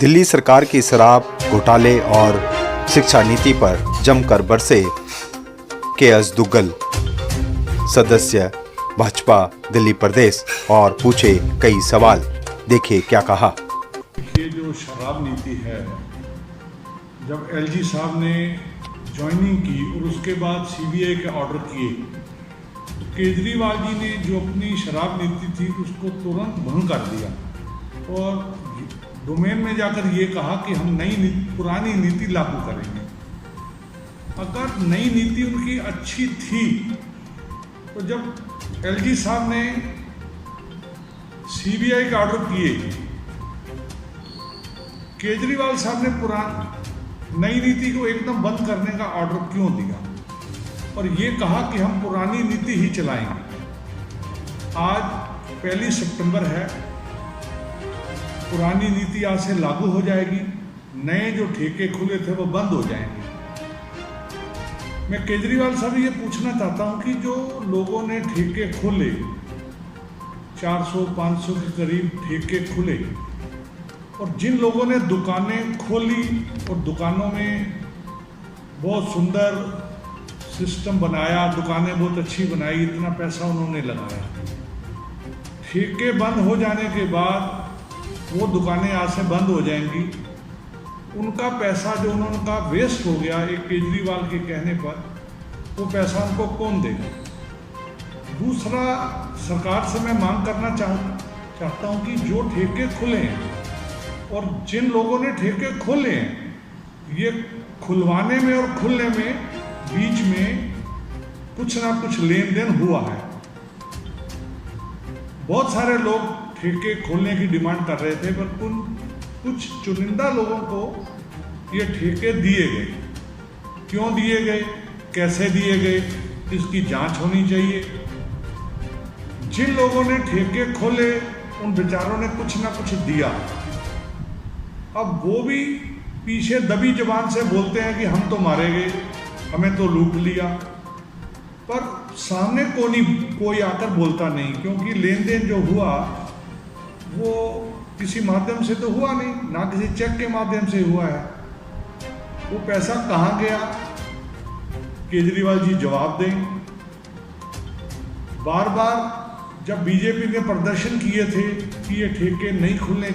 दिल्ली सरकार की शराब घोटाले और शिक्षा नीति पर जमकर बरसे के.एस. दुग्गल, सदस्य भाजपा दिल्ली प्रदेश, और पूछे कई सवाल। देखिए क्या कहा। ये जो शराब नीति है, जब एलजी साहब ने ज्वाइनिंग की और उसके बाद सीबीआई के ऑर्डर किए, तो केजरीवाल जी ने जो अपनी शराब नीति थी उसको तुरंत भंग कर दिया और डोमेन में जाकर ये कहा कि हम पुरानी नीति लागू करेंगे। अगर नई नीति उनकी अच्छी थी तो जब एलजी साहब ने सीबीआई के ऑर्डर किए, केजरीवाल साहब ने नई नीति को एकदम बंद करने का ऑर्डर क्यों दिया और ये कहा कि हम पुरानी नीति ही चलाएंगे। आज 1 सितंबर है, पुरानी नीति आज से लागू हो जाएगी, नए जो ठेके खुले थे वो बंद हो जाएंगे। मैं केजरीवाल साहब ये पूछना चाहता हूँ कि जो लोगों ने ठेके खोले, 400-500 के करीब ठेके खुले, और जिन लोगों ने दुकानें खोली और दुकानों में बहुत सुंदर सिस्टम बनाया, दुकानें बहुत अच्छी बनाई, इतना पैसा उन्होंने लगाया, ठेके बंद हो जाने के बाद वो दुकानें आज से बंद हो जाएंगी। उनका पैसा जो उनका वेस्ट हो गया एक केजरीवाल के कहने पर, वो पैसा उनको कौन देगा? दूसरा, सरकार से मैं मांग करना चाहता हूँ कि जो ठेके खुले हैं और जिन लोगों ने ठेके खोले हैं, ये खुलवाने में और खुलने में बीच में कुछ ना कुछ लेन देन हुआ है। बहुत सारे लोग ठेके खोलने की डिमांड कर रहे थे, पर कुछ चुनिंदा लोगों को ये ठेके दिए गए। क्यों दिए गए, कैसे दिए गए, इसकी जांच होनी चाहिए। जिन लोगों ने ठेके खोले उन बेचारों ने कुछ ना कुछ दिया, अब वो भी पीछे दबी जबान से बोलते हैं कि हम तो मारे गए, हमें तो लूट लिया, पर सामने कोई आकर बोलता नहीं, क्योंकि लेन देन जो हुआ वो किसी माध्यम से तो हुआ नहीं, ना किसी चेक के माध्यम से हुआ है। वो पैसा कहाँ गया, केजरीवाल जी जवाब दें। बार बार जब बीजेपी ने प्रदर्शन किए थे कि ये ठेके नहीं खुलने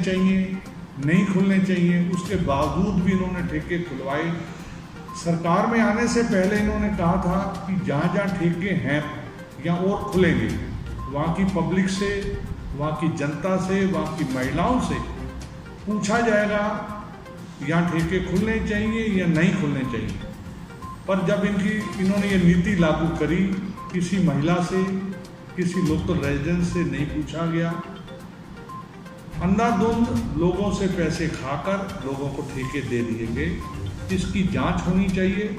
चाहिए, उसके बावजूद भी इन्होंने ठेके खुलवाए। सरकार में आने से पहले इन्होंने कहा था कि जहाँ जहाँ ठेके हैं या और खुलेंगे, वहाँ की पब्लिक से, वहाँ की जनता से, वहाँ की महिलाओं से पूछा जाएगा यहाँ ठेके खुलने चाहिए या नहीं खुलने चाहिए। पर जब इन्होंने ये नीति लागू करी, किसी महिला से, किसी लोकल रेजिडेंट से नहीं पूछा गया, अंधाधुंध लोगों से पैसे खाकर लोगों को ठेके दे दिए गए। इसकी जांच होनी चाहिए।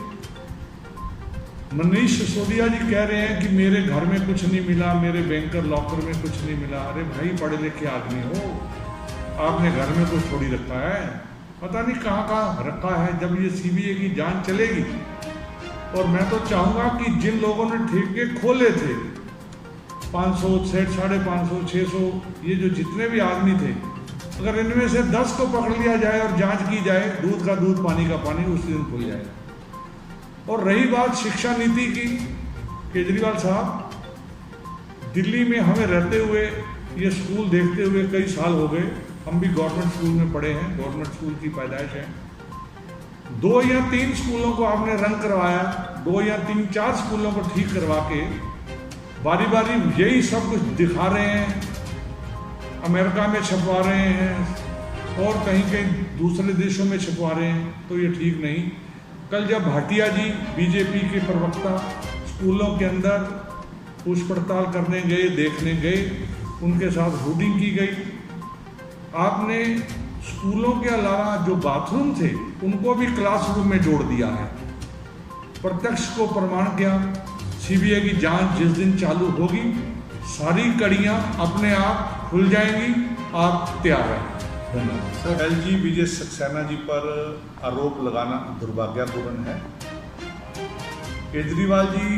मनीष सिसोदिया जी कह रहे हैं कि मेरे घर में कुछ नहीं मिला, मेरे बैंकर लॉकर में कुछ नहीं मिला। अरे भाई, पढ़े लिखे आदमी हो, आपने घर में कुछ थोड़ी रखा है, पता नहीं कहाँ कहाँ रखा है। जब ये सीबीआई की जांच चलेगी, और मैं तो चाहूँगा कि जिन लोगों ने ठेके खोले थे, 500, 550, 600, ये जो जितने भी आदमी थे, अगर इनमें से 10 को पकड़ लिया जाए और जांच की जाए, दूध का दूध पानी का पानी, उस दिन खुल जाएगा। और रही बात शिक्षा नीति की, केजरीवाल साहब, दिल्ली में हमें रहते हुए, ये स्कूल देखते हुए कई साल हो गए। हम भी गवर्नमेंट स्कूल में पढ़े हैं, गवर्नमेंट स्कूल की पैदाइश है। 2 या 3 स्कूलों को आपने रंग करवाया, 2 या 3-4 स्कूलों को ठीक करवा के बारी बारी यही सब कुछ दिखा रहे हैं, अमेरिका में छपवा रहे हैं और कहीं कहीं दूसरे देशों में छपवा रहे हैं, तो ये ठीक नहीं। कल जब भाटिया जी, बीजेपी के प्रवक्ता, स्कूलों के अंदर पूछ पड़ताल करने गए, देखने गए, उनके साथ होर्डिंग की गई। आपने स्कूलों के अलावा जो बाथरूम थे उनको भी क्लासरूम में जोड़ दिया है। प्रत्यक्ष को प्रमाण क्या, सीबीआई की जांच जिस दिन चालू होगी, सारी कड़ियां अपने आप खुल जाएंगी। आप तैयार रहें। धन्यवाद। एलजी विजय सक्सेना जी पर आरोप लगाना दुर्भाग्यपूर्ण है। केजरीवाल जी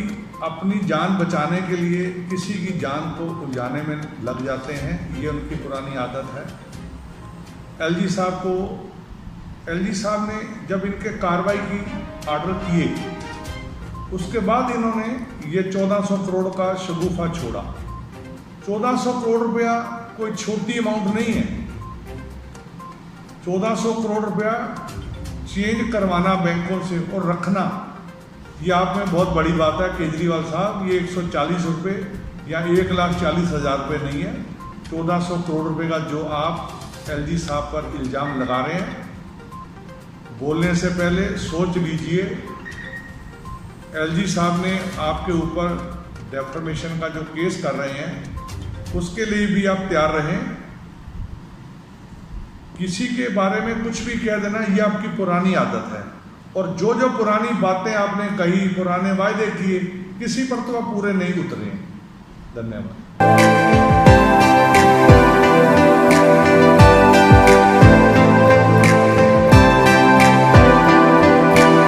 अपनी जान बचाने के लिए किसी की जान को उजाने में लग जाते हैं, ये उनकी पुरानी आदत है। एलजी साहब को एलजी साहब ने जब इनके कार्रवाई की ऑर्डर किए, उसके बाद इन्होंने ये 1400 करोड़ का शगुफा छोड़ा। 1400 करोड़ रुपया कोई छोटी अमाउंट नहीं है। 1400 करोड़ रुपया चेंज करवाना बैंकों से और रखना, ये आप में बहुत बड़ी बात है केजरीवाल साहब। ये 140 रुपये या 1,40,000 रुपये नहीं है। 1400 करोड़ रुपये का जो आप एलजी साहब पर इल्ज़ाम लगा रहे हैं, बोलने से पहले सोच लीजिए। एलजी साहब ने आपके ऊपर डेफर्मेशन का जो केस कर रहे हैं, उसके लिए भी आप तैयार रहें। किसी के बारे में कुछ भी कह देना, ये आपकी पुरानी आदत है। और जो जो पुरानी बातें आपने कही, पुराने वायदे किए, किसी पर तो आप पूरे नहीं उतरे। धन्यवाद।